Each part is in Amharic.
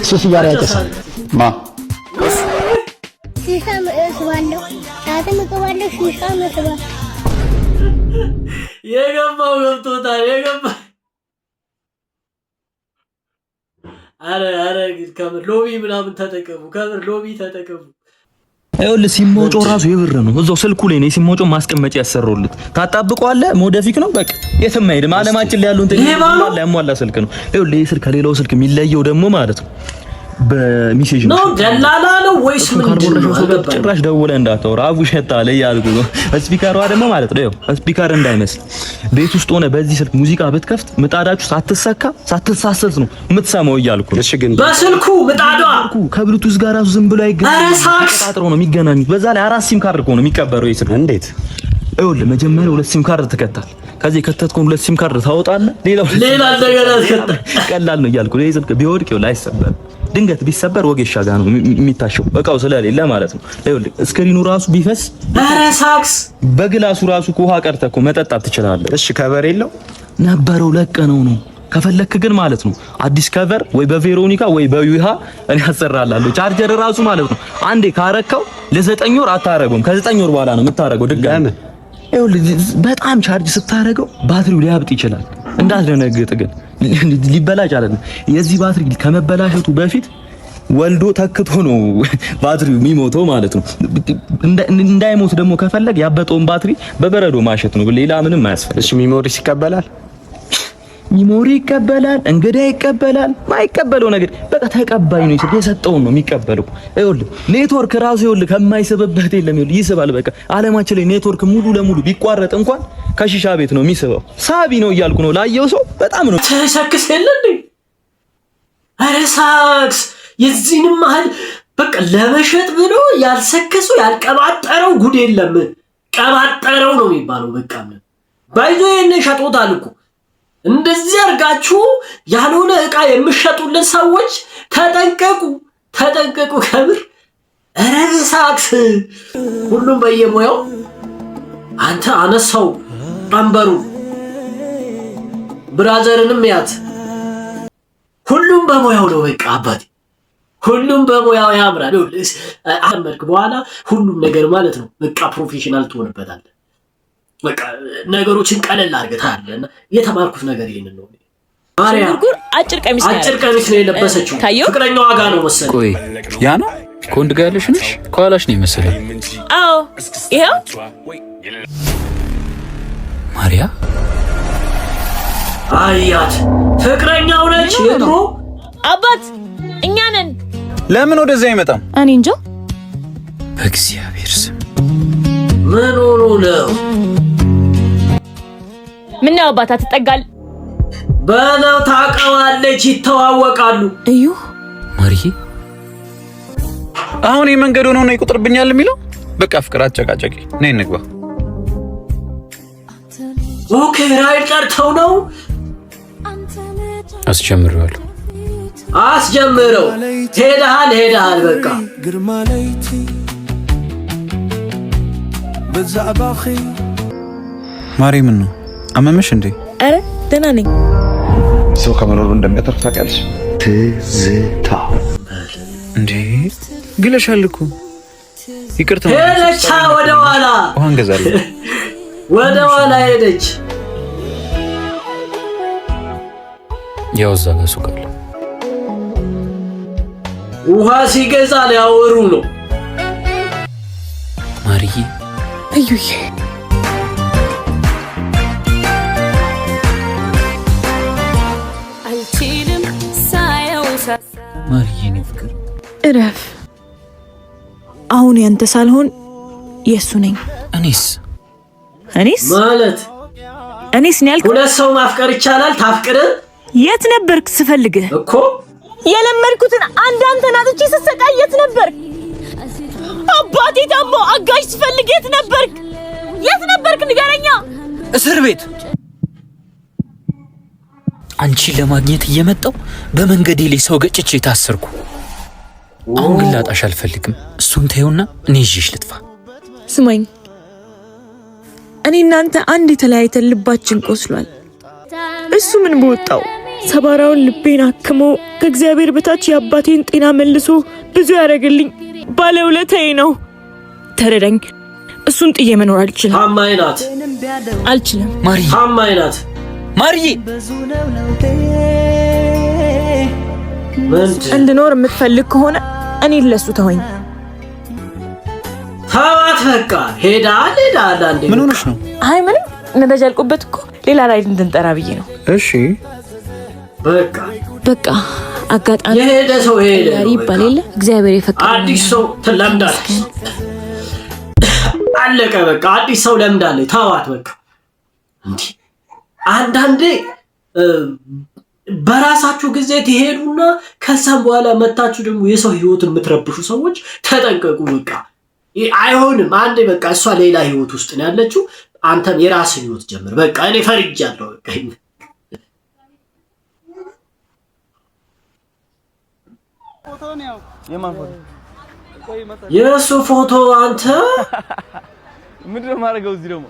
ሱስ ያጨሳል ማ ሺሻ መስዋለሁ ታተም ከዋለሁ ሺሻ መስዋለሁ የገባው ገብቶታል የገባው አረ ግን ከምር ሎቢ ምናምን ተጠቀሙ ከምር ሎቢ ተጠቀሙ አይወል ሲሞጮ ራሱ የብር ነው እዛው ስልኩ ላይ ነው ሲሞጮ ማስቀመጫ ያሰሩልት ታጣብቀዋለህ ሞደፊክ ነው በቃ የትም አይደለም ዓለማችን ላይ ያለው እንትን ያሟላ ስልክ ነው አይወል ስልክ ከሌላው ስልክ የሚለየው ደግሞ ማለት ነው በሚሴጅ ነው ደላላ ነው ወይስ ምንድን ነው ጭራሽ ደውለህ እንዳታወራ አቡ ሸታለ ያልኩ ነው ስፒከሯ ደግሞ ማለት ነው ስፒከር እንዳይመስል ቤት ውስጥ ሆነ በዚህ ስልክ ሙዚቃ ብትከፍት ምጣዳችሁ ሳትሰካ ሳትሳሰስ ነው የምትሰማው እያልኩ እሺ ግን በስልኩ ምጣዷ ከብሉቱዝ ጋር ራሱ ዝም ብሎ ተጣጥሮ ነው የሚገናኙት በዛ ላይ 4 ሲም ካርድ ነው የሚቀበረው ይስል እንዴት አይወል መጀመሪያ 2 ሲም ካርድ ትከታል ከዚህ ከተትኩን 2 ሲም ካርድ ታወጣለህ ሌላ ነገር አትከታ ቀላል ነው እያልኩ ነው ስልክ ቢወድቅ ይኸውልህ አይሰበርም ድንገት ቢሰበር ወጌሻ ጋር ነው የሚታሸው እቃው ስለሌለ ማለት ነው አይወልህ ስክሪኑ ራሱ ቢፈስ አረ ሳክስ በግላሱ ራሱ ውሃ ቀርተህ እኮ መጠጣት ትችላለህ እሺ ከቨር የለው ነበረው ለቀነው ነው ከፈለክ ግን ማለት ነው አዲስ ከቨር ወይ በቬሮኒካ ወይ በዩሃ እኔ አሰራላለሁ ቻርጀር ራሱ ማለት ነው አንዴ ካረከው ለ9 ወር አታረገውም ከ9 ወር በኋላ ነው የምታረገው ድጋሚ አይወልህ በጣም ቻርጅ ስታረገው ባትሪው ሊያብጥ ይችላል እንዳትደነግጥ ግን ሊበላሽ አይደለም የዚህ ባትሪ ከመበላሸቱ በፊት ወልዶ ተክቶ ነው ባትሪው የሚሞተው ማለት ነው እንዳይሞት ደግሞ ከፈለግ ያበጠውን ባትሪ በበረዶ ማሸት ነው ሌላ ምንም አያስፈልግም እሺ ሚሞሪ ይቀበላል ሚሞሪ ይቀበላል እንግዳ ይቀበላል ማይቀበለው ነገር በቃ ተቀባይ ነው የሰጠውን ነው የሚቀበለው አይወል ኔትወርክ ራሱ ይወል ከማይሰበበት የለም ይወል ይስባል በቃ ዓለማችን ላይ ኔትወርክ ሙሉ ለሙሉ ቢቋረጥ እንኳን ከሺሻ ቤት ነው የሚስበው ሳቢ ነው እያልኩ ነው ላየው ሰው በጣም ነው ተሰክስ የለንዴ አረ ሳክስ የዚህንም ማህል በቃ ለመሸጥ ብሎ ያልሰከሱ ያልቀባጠረው ጉድ የለም ቀባጠረው ነው የሚባለው በቃ ባይዞ የነ ሸጦታል እኮ እንደዚህ አርጋችሁ ያልሆነ ዕቃ የምትሸጡልን ሰዎች ተጠንቀቁ ከብር አረ ሳክስ ሁሉም በየሙያው አንተ አነሳው አንበሩ ብራዘርንም ያት ሁሉም በሙያው ነው በቃ አባቴ ሁሉም በሙያው ያምራል አመርክ በኋላ ሁሉም ነገር ማለት ነው በቃ ፕሮፌሽናል ትሆንበታለህ በቃ ነገሮችን ቀለል አድርገታልና የተማርኩት ነገር ይሄንን ነው ማርያም አጭር ቀሚስ ነው የለበሰችው ፍቅረኛዋ ጋር ነው መሰለኝ ቆይ ያ ነው ኮንድ ጋር ያለሽ ነሽ ኳላሽ ነው መሰለኝ አዎ ይሄው ማርያ አያት ፍቅረኛው ነች የድሮ አባት እኛ ነን ለምን ወደዛ አይመጣም እኔ እንጃ በእግዚአብሔር ስም ምን ሆኖ ነው ምን ነው አባት አትጠጋል በለው ታቀዋለች ይተዋወቃሉ እዩ ማርዬ አሁን የመንገድ ሆኖ ነው ይቆጥርብኛል የሚለው በቃ ፍቅር አጨቃጨቂ ነይ እንግባ ኦኬ ራይድ ቀርተው ነው አስጀምረው ሄደሃል በቃ ማሪ ምን ነው አመመሽ እንዴ አረ ደህና ነኝ ሰው ከመኖሩ እንደሚያተርፍ ታውቂያለሽ ትዝታ እንዴ ግለሻል እኮ ይቅርታ ሄደች ወደ ኋላ ውሃን ገዛለሁ ወደ ኋላ ሄደች ያው እዛ ጋር ሱቅ አለ ውሃ ሲገዛ ሊያወሩ ነው ማርዬ እዩዬ አልችልም ሳየው ማርዬ ነው ፍቅር እረፍ አሁን ያንተ ሳልሆን የሱ ነኝ እኔስ ማለት እኔስ ነው ያልኩት ሁለት ሰው ማፍቀር ይቻላል ታፍቅር የት ነበርክ ስፈልግህ እኮ የለመድኩትን አንዳንተን አጥቼ ስሰቃይ የት ነበርክ አባቴ ታሞ አጋዥ ስፈልግ የት ነበርክ ንገረኛ እስር ቤት አንቺን ለማግኘት እየመጣው በመንገዴ ላይ ሰው ገጭቼ ታሰርኩ አሁን ግን ላጣሽ አልፈልግም እሱን ተይውና እኔ ይዤሽ ልጥፋ ስማኝ እኔ እናንተ አንድ የተለያየተን ልባችን ቆስሏል እሱ ምን በወጣው ሰባራውን ልቤን አክሞ ከእግዚአብሔር በታች የአባቴን ጤና መልሶ ብዙ ያደረግልኝ ባለውለታዬ ነው። ተረዳኝ። እሱን ጥዬ መኖር አልችልም። ታማኝ ናት። አልችልም። ማርዬ፣ ታማኝ ናት። ማርዬ፣ እንድኖር የምትፈልግ ከሆነ እኔ ለሱ ተወኝ። ተዋት በቃ። ሄዳ አንዴ። ምን ሆነሽ ነው? አይ ምንም ነዳጅ አልቆበት እኮ ሌላ ራይድ እንድንጠራ ብዬ ነው። እሺ በቃ አጋጣሚ የሄደ ሰው ሄደ ይባል የለ እግዚአብሔር የፈቀደው አዲስ ሰው ትለምዳለች። አለቀ በቃ። አዲስ ሰው ለምዳለች። ተዋት በቃ። እንዴ አንዳንዴ በራሳችሁ ጊዜ ትሄዱና ከዛም በኋላ መታችሁ ደግሞ የሰው ህይወት የምትረብሹ ሰዎች ተጠንቀቁ። በቃ አይሆንም። አንዴ በቃ እሷ ሌላ ህይወት ውስጥ ነው ያለችው። አንተም የራስን ህይወት ጀምር። በቃ እኔ ፈርጃለሁ። በቃ የእሱ ፎቶ አንተ ምንድነው ማድረገው? እዚህ ደግሞ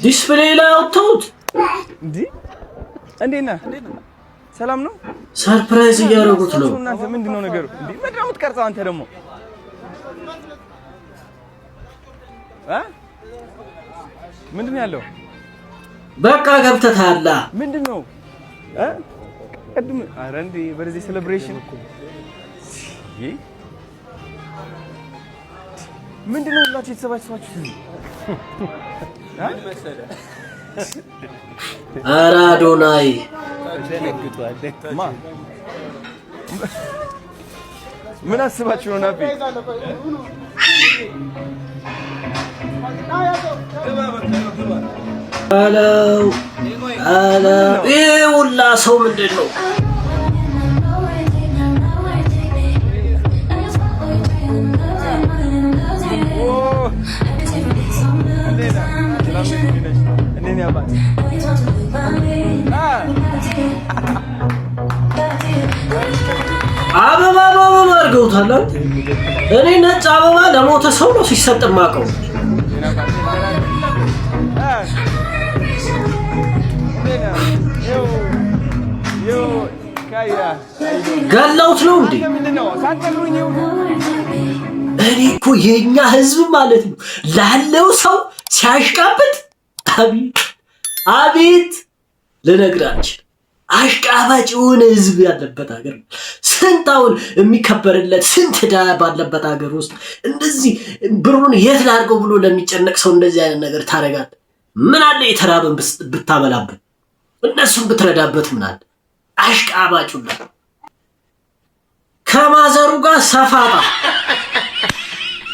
ዲስፕሌይ ላይ አውጥተውት እንዴት ነህ? ሰላም ነው? ሰርፕራይዝ እያደረጉት ነው። እናንተ ምንድነው ነገሩ? ምንድነው የምትቀርጸው አንተ ደግሞ? ምንድነው ያለው? በቃ ገብተታላ። ምንድነው? ቅድም ኧረ እንዴ በዚህ ሴሌብሬሽን ምንድነው ሁላችሁ የተሰባሰባችሁት? ኧረ አዶናይ ምን አስባችሁ ነው? ናፊ ይሄ ሁላ ሰው ምንድን ነው? አበባ አድርገውታል። እኔ ነጭ አበባ ለሞተ ሰው ነው ሲሰጥ ማቀው። ገለውት ነው እንዴ? እኔ እኮ የኛ ህዝብ ማለት ነው ላለው ሰው ሲያሽቃብጥ አቤት ልነግራችሁ። አሽቃባጭ የሆነ ህዝብ ያለበት ሀገር ነው። ስንት አሁን የሚከበርለት ስንት ዳ ባለበት ሀገር ውስጥ እንደዚህ ብሩን የት ላድርገው ብሎ ለሚጨነቅ ሰው እንደዚህ አይነት ነገር ታደርጋለህ? ምን አለ የተራበን ብታበላበት፣ እነሱን ብትረዳበት ምን አለ? አሽቃባጩላ ከማዘሩ ጋር ሰፋጣ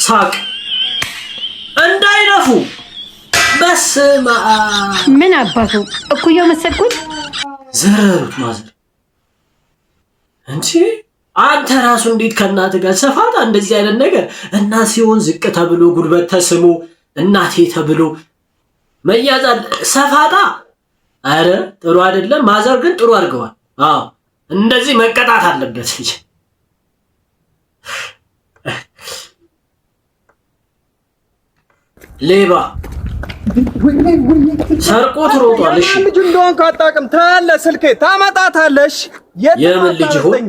ሳቅ እንዳይነፉ። በስመ አብ ምን አባቱ እኩያው መሰልኩት። ዘረሩት ማዘር እንጂ አንተ ራሱ እንዴት ከእናትህ ጋር ሰፋጣ እንደዚህ አይነት ነገር እናት ሲሆን ዝቅ ተብሎ ጉልበት ተስሞ እናቴ ተብሎ መያዛል ሰፋጣ። አረ ጥሩ አይደለም። ማዘር ግን ጥሩ አድርገዋል። አዎ እንደዚህ መቀጣት አለበት እንጂ ሌባ ሰርቆት ሮጧል። እሺ ልጅ እንደሆንክ አታውቅም። ታያለህ፣ ስልኬ ታመጣታለሽ። የምን ልጅ ሆይ?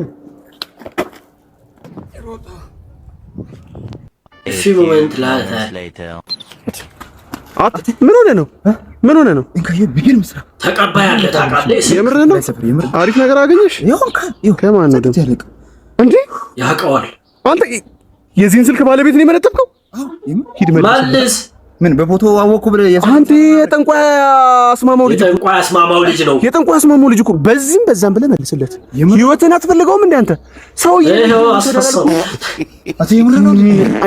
እሺ ሞመንት ላታ ምን ሆነ ነው? ምን ሆነ ነው? ተቀባይ አለ ታውቃለህ? የምር ነው? አሪፍ ነገር አገኘሽ? ከማን ነው ደግሞ እንዴ? ያውቀዋል። አንተ የዚህን ስልክ ባለቤት ነው የመለጠፍከው? ሂድ መልስ። ምን በፎቶ አወኩ ብለህ አንተ የጠንቋይ አስማማው ልጅ ነው። የጠንቋይ አስማማው ልጅ እኮ በዚህም በዛም ብለህ መልስለት። ህይወትን አትፈልገውም እንዴ አንተ ሰውዬ? ይሄው አስፈሰው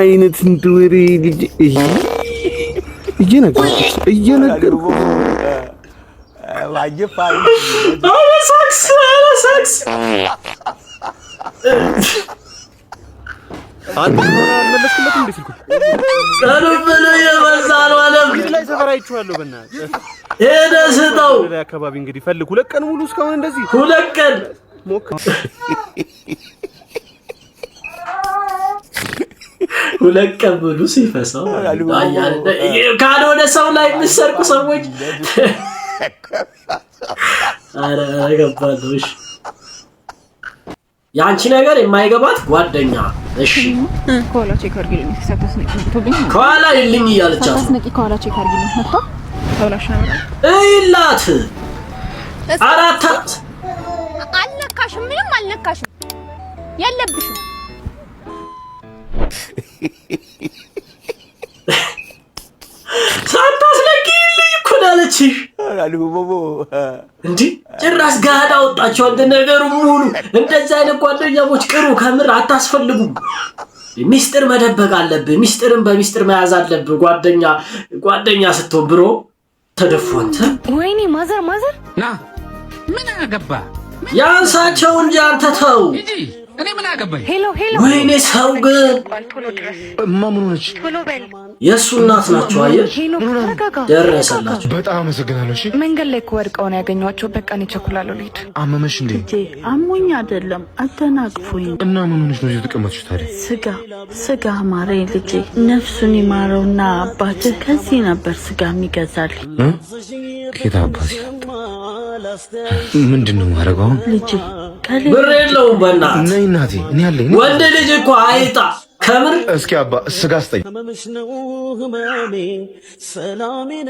አይነት እንደወሬ ልጅ እየነገርኩ ሳክስ አንተ አልመለስክለትም እንዴ ስልኩ? ቀርብለ የበዛል ማለት ላይ ሰፈራይቻለሁ። በእናትህ ሄደህ ስጠው። አካባቢ እንግዲህ ፈልግ። 2 ቀን ሙሉ እስካሁን እንደዚህ 2 ቀን ሞክር። 2 ቀን ሙሉ ሲፈሳው ካልሆነ ሰው ላይ የሚሰርቁ ሰዎች ገባለሁ። እሺ ያንቺ ነገር የማይገባት ጓደኛ እሺ ከኋላ ቼክ አድርጊልኝ ተሳተስነቂ ከኋላ ይልኝ እያለቻት ተሳተስነቂ ከኋላ ቼክ አድርጊልኝ መጣ ተብላሽ ነው እይላት አራት አልነካሽም፣ ምንም አልነካሽም፣ የለብሽም። ሳታስነቂልኝ እኮ አለችሽ እንዴ? ጭራሽ ጋዳ ወጣቸው አንተ ነገሩ ሙሉ። እንደዚህ አይነት ጓደኛሞች ቅሩ፣ ከምር አታስፈልጉም። ሚስጥር መደበቅ አለብህ። ሚስጥርን በሚስጥር መያዝ አለብህ። ጓደኛ ስትሆን ብሮ ተደፎንተ ወይኔ ማዘር ና ምን አገባ ያንሳቸው እንጂ አንተ ተው። እኔ ምን አገባኝ? ሄሎ ወይኔ ሰው ግን ማሙኑ ነች። የእሱ እናት ናቸው። አየህ ደረሰላቸው። በጣም አመሰግናለሁ። እሺ መንገድ ላይ እኮ ወድቀው ነው ያገኘኋቸው። በቃ እኔ ቸኩላለሁ ልሂድ። አመመሽ እንዴ? አሞኝ አይደለም አተናቅፎኝ። እና ምን ሆነሽ ነው እዚህ ተቀመጥሽ ታዲያ? ስጋ አማረኝ ልጄ። ነፍሱን ይማረውና አባትህ ከዚህ ነበር ስጋ የሚገዛልኝ። ጌታ አባቴ ምንድነው ማረጋው? ልጄ ብር የለውም በእናትህ። ነይ እናቴ እኔ አለኝ። ወንድ ልጅ እኮ አይጣ ከምር። እስኪ አባ ስጋ ስጠኝ።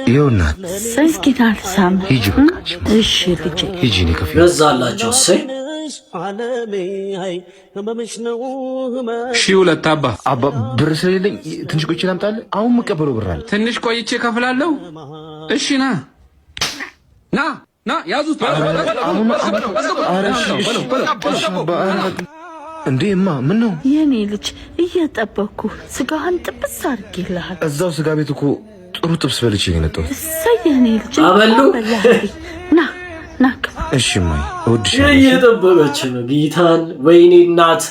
ይኸው እናት እስኪ ታልሳም ሂጂ በቃ። እሺ ልጄ ሂጂ ነው ከፍ ገዛላቸው። እሰይ ሺህ ሁለት አባ ብር ስለሌለኝ ትንሽ ቆይቼ ላምጣልህ። አሁን የምቀበለው ብር አለ። ትንሽ ቆይቼ ከፍላለሁ። እሺ ና ያዙት። እንዴ እማ ምን ነው? የኔ ልጅ እየጠበኩ ስጋህን ጥብስ አድርጌልሃል። እዛው ስጋ ቤት እኮ ጥሩ ጥብስ በልቼ ነው የመጣሁት። እሰይ የኔ ልጅ አበሉ። ና ግባ። እሺ እማዬ እወድሻለሁ። እየጠበቀች ነው ጌታን። ወይኔ እናት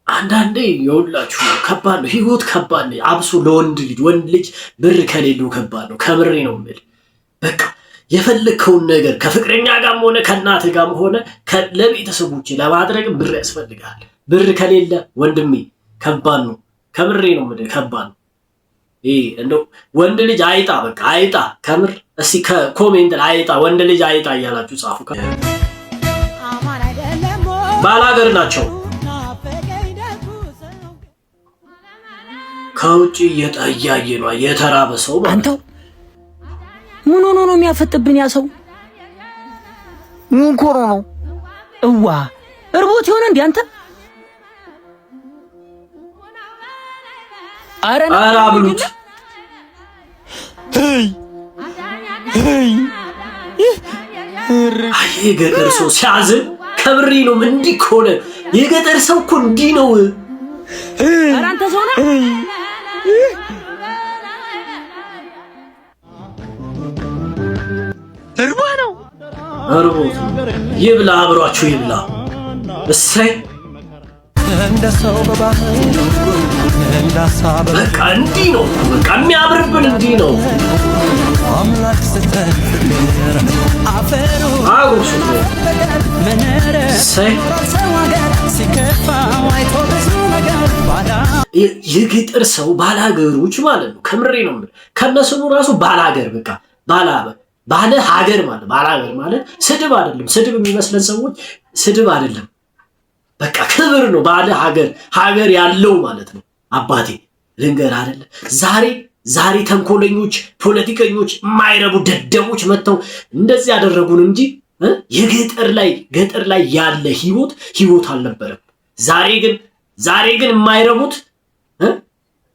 አንዳንዴ የሁላችሁ ከባድ ነው ህይወት፣ ከባድ ነው። አብሶ ለወንድ ልጅ ወንድ ልጅ ብር ከሌለው ከባድ ነው። ከምሬ ነው የምልህ። በቃ የፈለከውን ነገር ከፍቅረኛ ጋርም ሆነ ከእናት ጋርም ሆነ ለቤተሰቦች ለማድረግ ብር ያስፈልጋል። ብር ከሌለ ወንድሜ ከባድ ነው። ከምሬ ነው የምልህ ከባድ ነው። እንደው ወንድ ልጅ አይጣ፣ በቃ አይጣ። ከምር እስኪ ከኮሜንት ላይ አይጣ፣ ወንድ ልጅ አይጣ እያላችሁ ጻፉ። ባላገር ናቸው። ከውጭ እያየ ነው የተራበ ሰው አንተው ምን ሆኖ ነው የሚያፈጥብን? ያ ሰው ምን ኮሮ ነው? እዋ እርቦት ይሆን እንዴ አንተ? አረ አብሉት። አይ የገጠር ሰው ሲያዝን ከብሬ ነው። እንዲህ ከሆነ የገጠር ሰው እኮ እንዲህ ነው። አረ አንተ ሰው ነህ። እርቦት ይብላ፣ አብሯችሁ ይብላ። እሰይ በቃ እንዲህ ነው። በቃ የሚያምርብን እንዲህ ነው። አጉርሱ። እሰይ የገጠር ሰው ባላገሮች ማለት ነው። ከምሬ ነው የምልህ። ከነስሙ ራሱ ባላገር በቃ ባለ ሀገር ማለት ባላገር ማለት ስድብ አይደለም። ስድብ የሚመስለን ሰዎች ስድብ አይደለም፣ በቃ ክብር ነው። ባለ ሀገር ያለው ማለት ነው። አባቴ ልንገር አይደለ ዛሬ ተንኮለኞች፣ ፖለቲከኞች፣ የማይረቡ ደደቦች መጥተው እንደዚህ ያደረጉን እንጂ ገጠር ላይ ያለ ህይወት አልነበረም። ዛሬ ግን የማይረቡት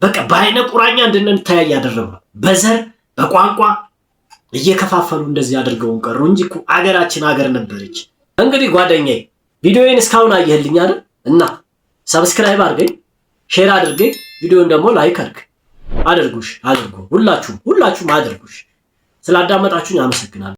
በቃ በአይነ ቁራኛ እንድንተያይ ያደረጉ በዘር በቋንቋ እየከፋፈሉ እንደዚህ አድርገውን ቀሩ እንጂ እኮ አገራችን ሀገር ነበረች። እንግዲህ ጓደኛዬ ቪዲዮዬን እስካሁን አየህልኝ አይደል? እና ሰብስክራይብ አድርገኝ፣ ሼር አድርገኝ፣ ቪዲዮን ደግሞ ላይክ አድርጉ። ሁላችሁም አድርጉሽ። ስላዳመጣችሁኝ አመሰግናለሁ።